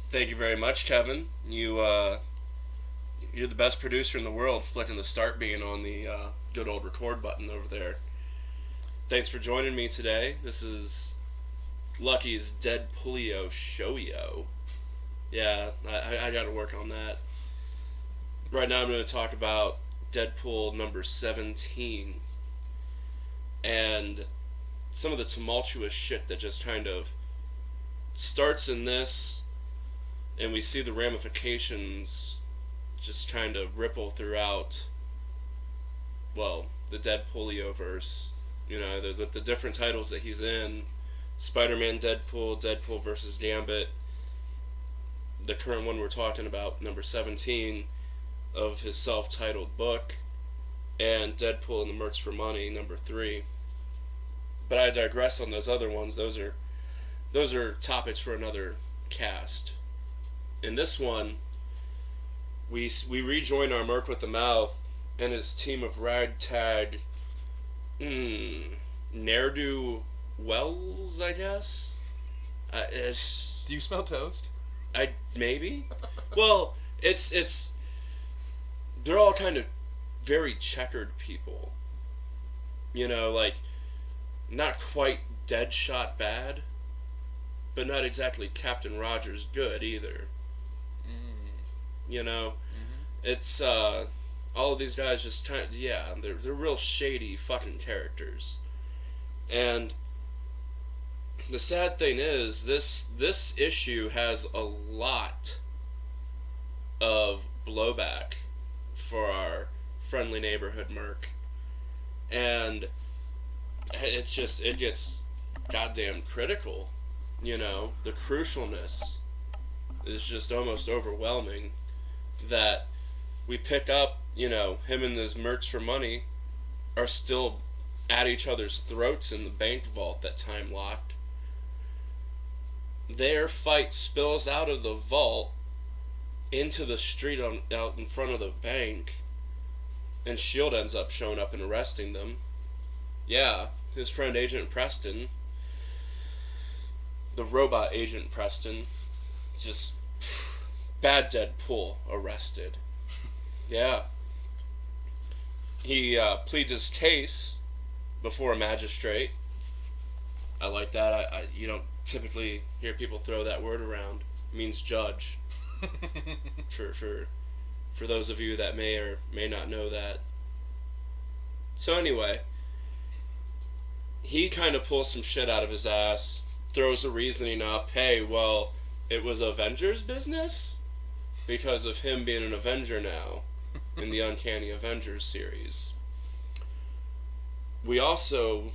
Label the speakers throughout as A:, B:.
A: Thank you very much, Kevin. You're the best producer in the world, flicking the start bean on the good old record button over there. Thanks for joining me today. This is Lucky's Deadpoolio Showio. Yeah, I got to work on that. Right now, I'm going to talk about Deadpool number 17 and some of the tumultuous shit that just kind of starts in this, and we see the ramifications just kind of ripple throughout, well, the Deadpoolio-verse. You know, the different titles that he's in. Spider-Man Deadpool, Deadpool versus Gambit, the current one we're talking about, number 17, of his self-titled book, and Deadpool and the Merch for Money, number 3. But I digress on those other ones. Those are topics for another cast. In this one, we rejoin our Merc with the Mouth and his team of ragtag ne'er-do-wells, I guess.
B: Do you smell toast?
A: Maybe. Well, it's they're all kind of very checkered people. You know, like not quite Deadshot bad, but not exactly Captain Rogers good either. You know, it's all of these guys just kind of, yeah, they're real shady fucking characters. And the sad thing is, this issue has a lot of blowback for our friendly neighborhood Merc, and it gets goddamn critical. You know, the crucialness is just almost overwhelming. That we pick up, you know, him and his Merch for Money are still at each other's throats in the bank vault that time locked. Their fight spills out of the vault into the street out in front of the bank, and S.H.I.E.L.D. ends up showing up and arresting them. Yeah, his friend Agent Preston, the robot Agent Preston, just bad Deadpool arrested. Yeah. He pleads his case before a magistrate. I like that. You don't typically hear people throw that word around. It means judge. for those of you that may or may not know that. So anyway, he kind of pulls some shit out of his ass, throws a reasoning up. Hey, well, it was Avengers business because of him being an Avenger now in the Uncanny Avengers series. We also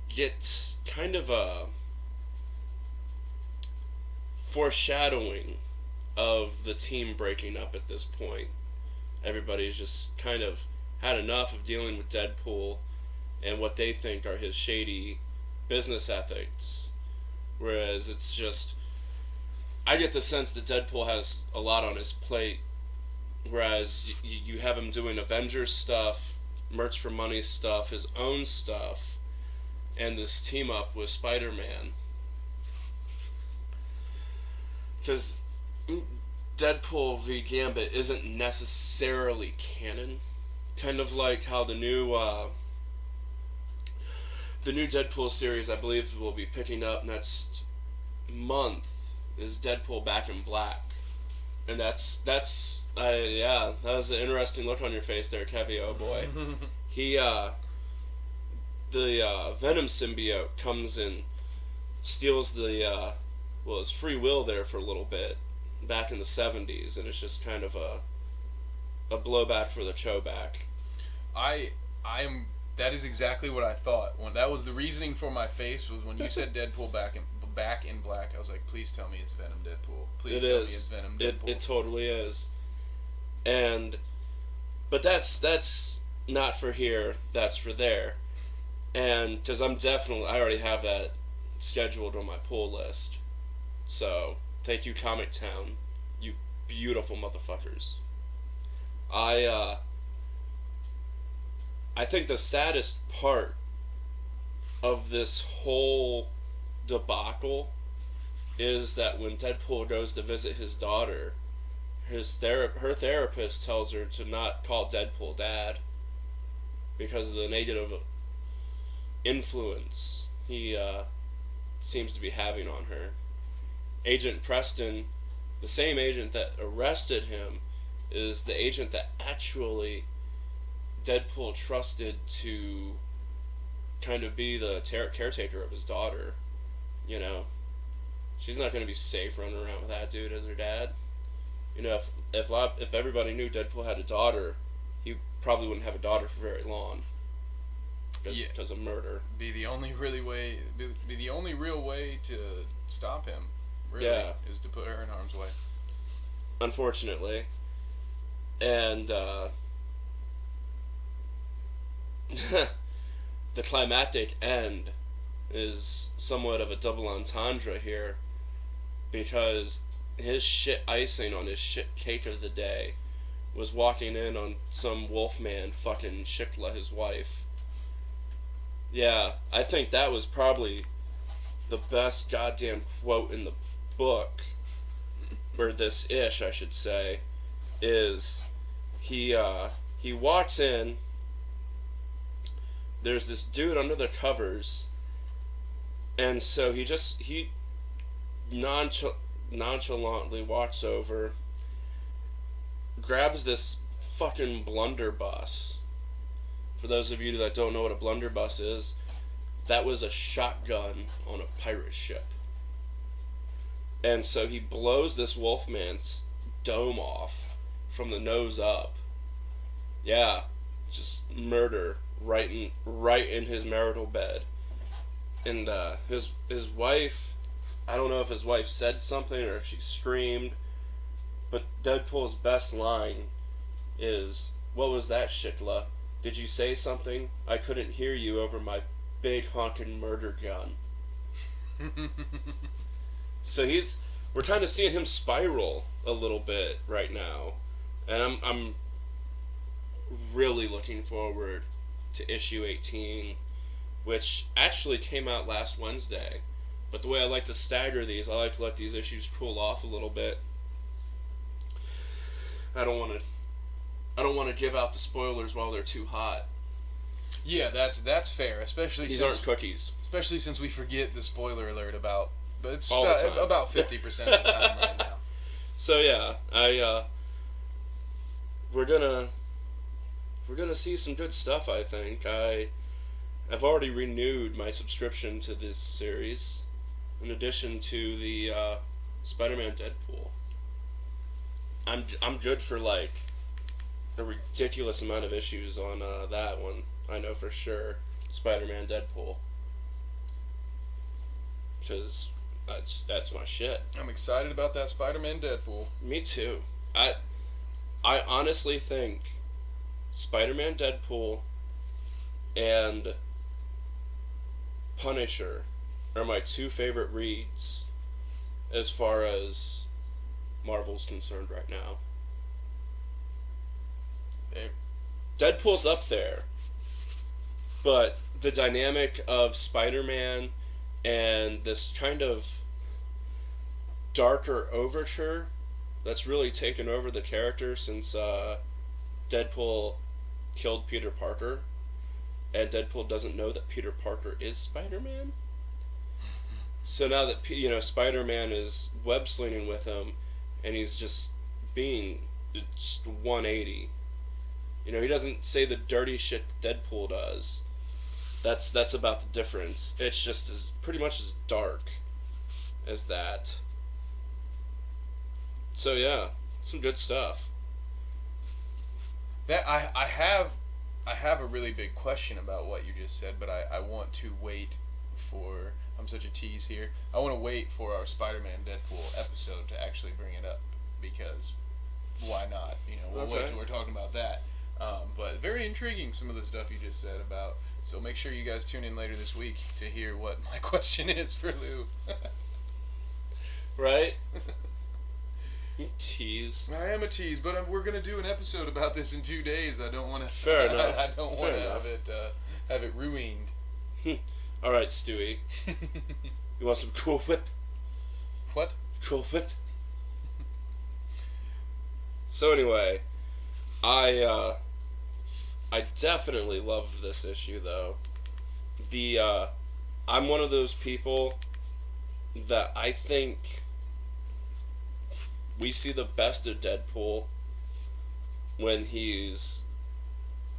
A: get kind of a foreshadowing of the team breaking up at this point. Everybody's just kind of had enough of dealing with Deadpool and what they think are his shady business ethics. Whereas it's just, I get the sense that Deadpool has a lot on his plate. Whereas you have him doing Avengers stuff, Merch for Money stuff, his own stuff, and this team up with Spider-Man. Because Deadpool v. Gambit isn't necessarily canon. Kind of like how the new Deadpool series, I believe, will be picking up next month, is Deadpool Back in Black. And that was an interesting look on your face there, Kevy, oh boy. He, the Venom symbiote comes and steals his free will there for a little bit, back in the 70s, and it's just kind of a blowback for the Choback.
B: That is exactly what I thought. That was the reasoning for my face, was when you said Deadpool Back in Black, I was like, please tell me it's Venom Deadpool. Please tell me it's Venom Deadpool.
A: It totally is. But that's not for here, that's for there. And, because I already have that scheduled on my pull list. So, thank you, Comic Town, you beautiful motherfuckers. I think the saddest part of this whole debacle is that when Deadpool goes to visit his daughter, her therapist tells her to not call Deadpool Dad because of the negative influence he seems to be having on her. Agent Preston, the same agent that arrested him, is the agent that actually Deadpool trusted to kind of be the caretaker of his daughter. You know, she's not going to be safe running around with that dude as her dad. You know, if everybody knew Deadpool had a daughter, he probably wouldn't have a daughter for very long. Because of murder.
B: Be the only real way to stop him. Really, is to put her in harm's way.
A: Unfortunately. And the climactic end is somewhat of a double entendre here, because his shit icing on his shit cake of the day was walking in on some wolfman fucking Shikla, his wife. Yeah, I think that was probably the best goddamn quote in the book, or this ish, I should say, is he walks in, there's this dude under the covers, and so he nonchalantly walks over, grabs this fucking blunderbuss. For those of you that don't know what a blunderbuss is, that was a shotgun on a pirate ship. And so he blows this wolfman's dome off from the nose up. Yeah, just murder right in his marital bed. And his wife, I don't know if his wife said something or if she screamed, but Deadpool's best line is, "What was that, Shikla? Did you say something? I couldn't hear you over my big honking murder gun." So we're kind of seeing him spiral a little bit right now, and I'm really looking forward to issue 18, which actually came out last Wednesday. But the way I like to stagger these, I like to let these issues cool off a little bit. I don't want to give out the spoilers while they're too hot.
B: Yeah, that's fair, especially
A: these aren't cookies.
B: Especially since we forget the spoiler alert about 50% of the time right now.
A: So yeah, we're gonna see some good stuff. I think I've already renewed my subscription to this series, in addition to the Spider-Man Deadpool. I'm good for like a ridiculous amount of issues on that one. I know for sure, Spider-Man Deadpool, because that's my shit.
B: I'm excited about that Spider-Man Deadpool.
A: Me too. I honestly think Spider-Man Deadpool and Punisher are my two favorite reads as far as Marvel's concerned right now. Deadpool's up there, but the dynamic of Spider-Man and this kind of darker overture that's really taken over the character since Deadpool killed Peter Parker, and Deadpool doesn't know that Peter Parker is Spider-Man. So now that Spider-Man is web slinging with him, and he's just being just 180. He doesn't say the dirty shit that Deadpool does. That's about the difference. It's just pretty much as dark as that. So yeah, some good stuff.
B: That I have a really big question about what you just said, but I want to wait for. I'm such a tease here. I want to wait for our Spider-Man Deadpool episode to actually bring it up, because why not? We'll wait till we're talking about that. But very intriguing, some of the stuff you just said about. So make sure you guys tune in later this week to hear what my question is for Lou.
A: Right? You tease.
B: I am a tease, but we're gonna do an episode about this in 2 days. I don't want to.
A: Fair enough.
B: I don't want to have it ruined.
A: All right, Stewie. You want some Cool Whip?
B: What?
A: Cool Whip. So anyway, I definitely loved this issue though. I'm one of those people that I think we see the best of Deadpool when he's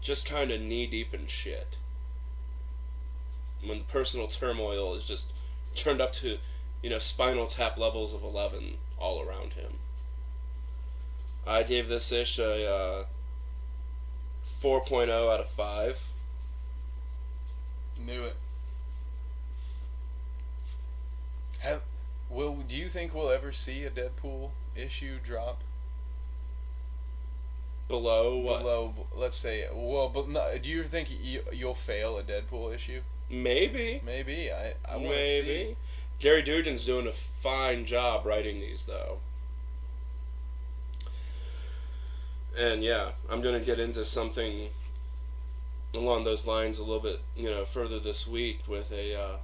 A: just kind of knee deep in shit. When the personal turmoil is just turned up to, Spinal Tap levels of 11 all around him. I gave this ish a 4.0 out of 5.
B: Knew it. Do you think we'll ever see a Deadpool issue drop?
A: Below what?
B: Below, let's say, but no, do you think you'll fail a Deadpool issue?
A: Maybe.
B: Maybe. I want to see.
A: Gary Dugan's doing a fine job writing these, though. And yeah, I'm going to get into something along those lines a little bit, further this week with a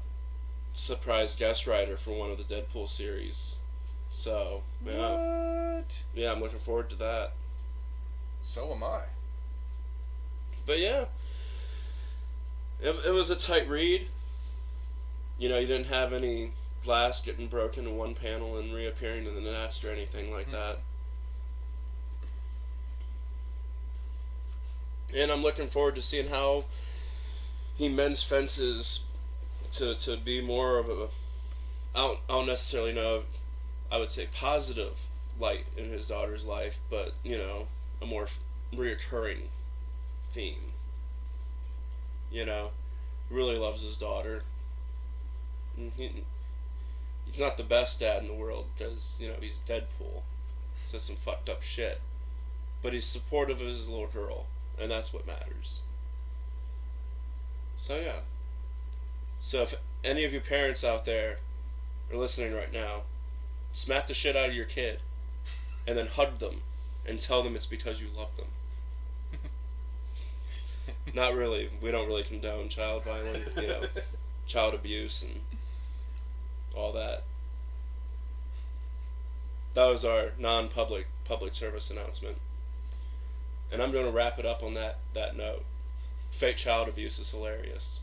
A: surprise guest writer for one of the Deadpool series. So, yeah.
B: What?
A: Yeah, I'm looking forward to that.
B: So am I.
A: But yeah, it was a tight read. You didn't have any glass getting broken in one panel and reappearing in the next or anything like that. And I'm looking forward to seeing how he mends fences to be more of a, I don't necessarily know, I would say positive light in his daughter's life, but, a more reoccurring theme. Really loves his daughter. He's not the best dad in the world because, he's Deadpool. Says some fucked up shit. But he's supportive of his little girl, and that's what matters. So, yeah. So, if any of you parents out there are listening right now, smack the shit out of your kid, and then hug them, and tell them it's because you love them. Not really. We don't really condone child violence, child abuse and all that. That was our non-public public service announcement. And I'm going to wrap it up on that note. Fake child abuse is hilarious.